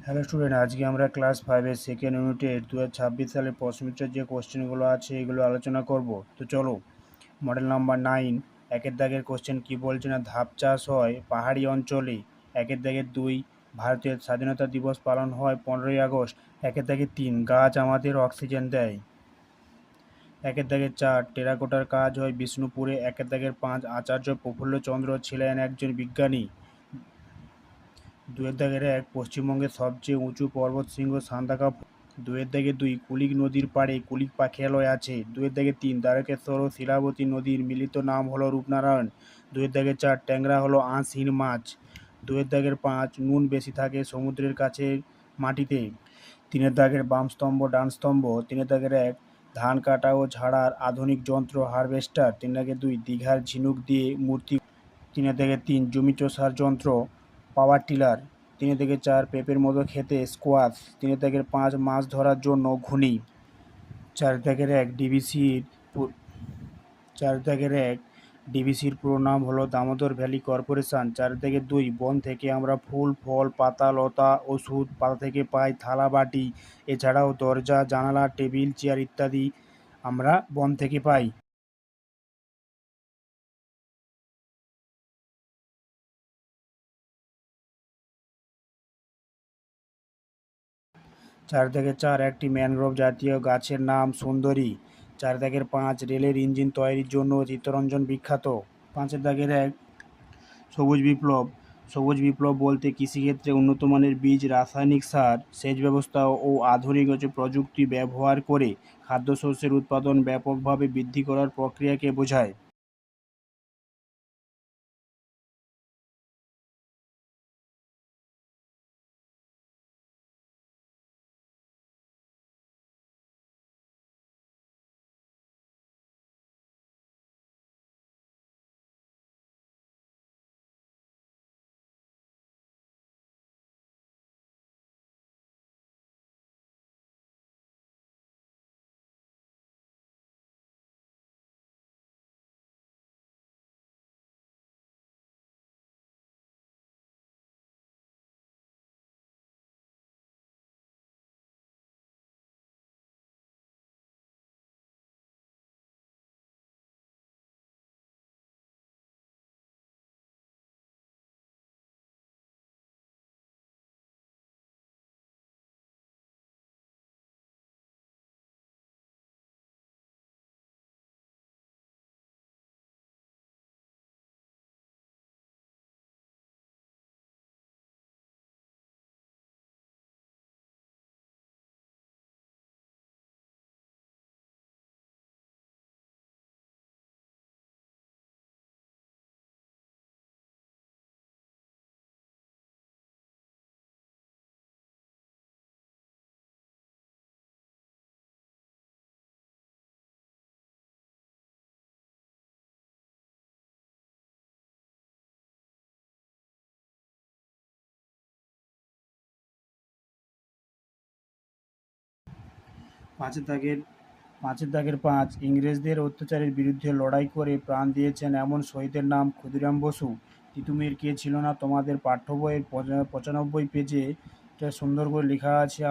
Hello student, আজকে আমরা class 5-এর second ইউনিটের 2026 সালের প্রশ্নোত্তর যে কোশ্চেনগুলো আছে এগুলো আলোচনা করব। তো চলো, মডেল নাম্বার 9 একের দাগের কোশ্চেন কি বলছে না, ধাপ চাষ হয় পাহাড়ি অঞ্চলে। একের দাগের 2 ভারতের স্বাধীনতা দিবস পালন হয় 15ই আগস্ট। একের দাগের 3 গাছ আমাদের অক্সিজেন দেয়। একের দাগের 4 টেরাকোটার কাজ হয় বিষ্ণুপুরে। একের দাগের 5 আচার্য প্রফুল্লচন্দ্র ছিলেন একজন বিজ্ঞানী। 2-এর দাগের 1 পশ্চিমবঙ্গের সবচেয়ে উঁচু পর্বতশৃঙ্গ সান্দাকফু। 2-এর দাগের 2 কুলিক নদীর পাড়ে কুলিক পাখিরালয় আছে। 2-এর দাগের 3 দ্বারকেশ্বর ও শিলাবতী নদীর মিলিত নাম হলো রূপনারায়ণ। 2-এর দাগের 4 ট্যাংরা হলো আঁশহীন মাছ। 2-এর দাগের 5 নুন বেশি থাকে সমুদ্রের কাছে মাটিতে। 3-এর দাগের বাম স্তম্ভ ডান স্তম্ভ। 3-এর দাগের 1 ধান কাটা ও ঝাড়ার আধুনিক যন্ত্র হারভেস্টার। 3-এর দাগের 2 দীঘার ঝিনুক দিয়ে মূর্তি। 3-এর দাগের 3 জমি চষার যন্ত্র পাওয়ার টিলার। 3-এর দাগের 4 পেঁপের মতো খেতে স্কোয়াশ। 3-এর দাগের 5 মাছ ধরার জন্য ঘুনি। 4-এর দাগের 1 ডিভিসির পুরো নাম হলো দামোদর ভ্যালি কর্পোরেশন। 4-এর দাগের 2 বন থেকে আমরা ফুল ফল পাতা লতা ওষুধ পাতা থেকে পাই থালা বাটি, এছাড়াও দরজা জানালা টেবিল চেয়ার ইত্যাদি আমরা বন থেকে পাই। 4 দাগের 4 একটি ম্যানগ্রোভ জাতীয় গাছের নাম সুন্দরী। 4 দাগের 5 রেলের ইঞ্জিন তৈরির জন্য চিত্তরঞ্জন বিখ্যাত। 5-এর দাগের 1 সবুজ বিপ্লব। সবুজ বিপ্লব বলতে কৃষিক্ষেত্রে উন্নত মানের বীজ, রাসায়নিক সার, সেচ ব্যবস্থা ও আধুনিক প্রযুক্তি ব্যবহার করে খাদ্যশস্যের উৎপাদন ব্যাপকভাবে বৃদ্ধি করার প্রক্রিয়াকে বোঝায়। 5-এর দাগের 5 ইংরেজদের অত্যাচারের বিরুদ্ধে লড়াই করে প্রাণ দিয়েছেন এমন শহীদের নাম ক্ষুদিরাম বসু। তিতুমির কে ছিল না তোমাদের পাঠ্য বইয়ের 95 পেজে এটা সুন্দর করে লেখা আছে।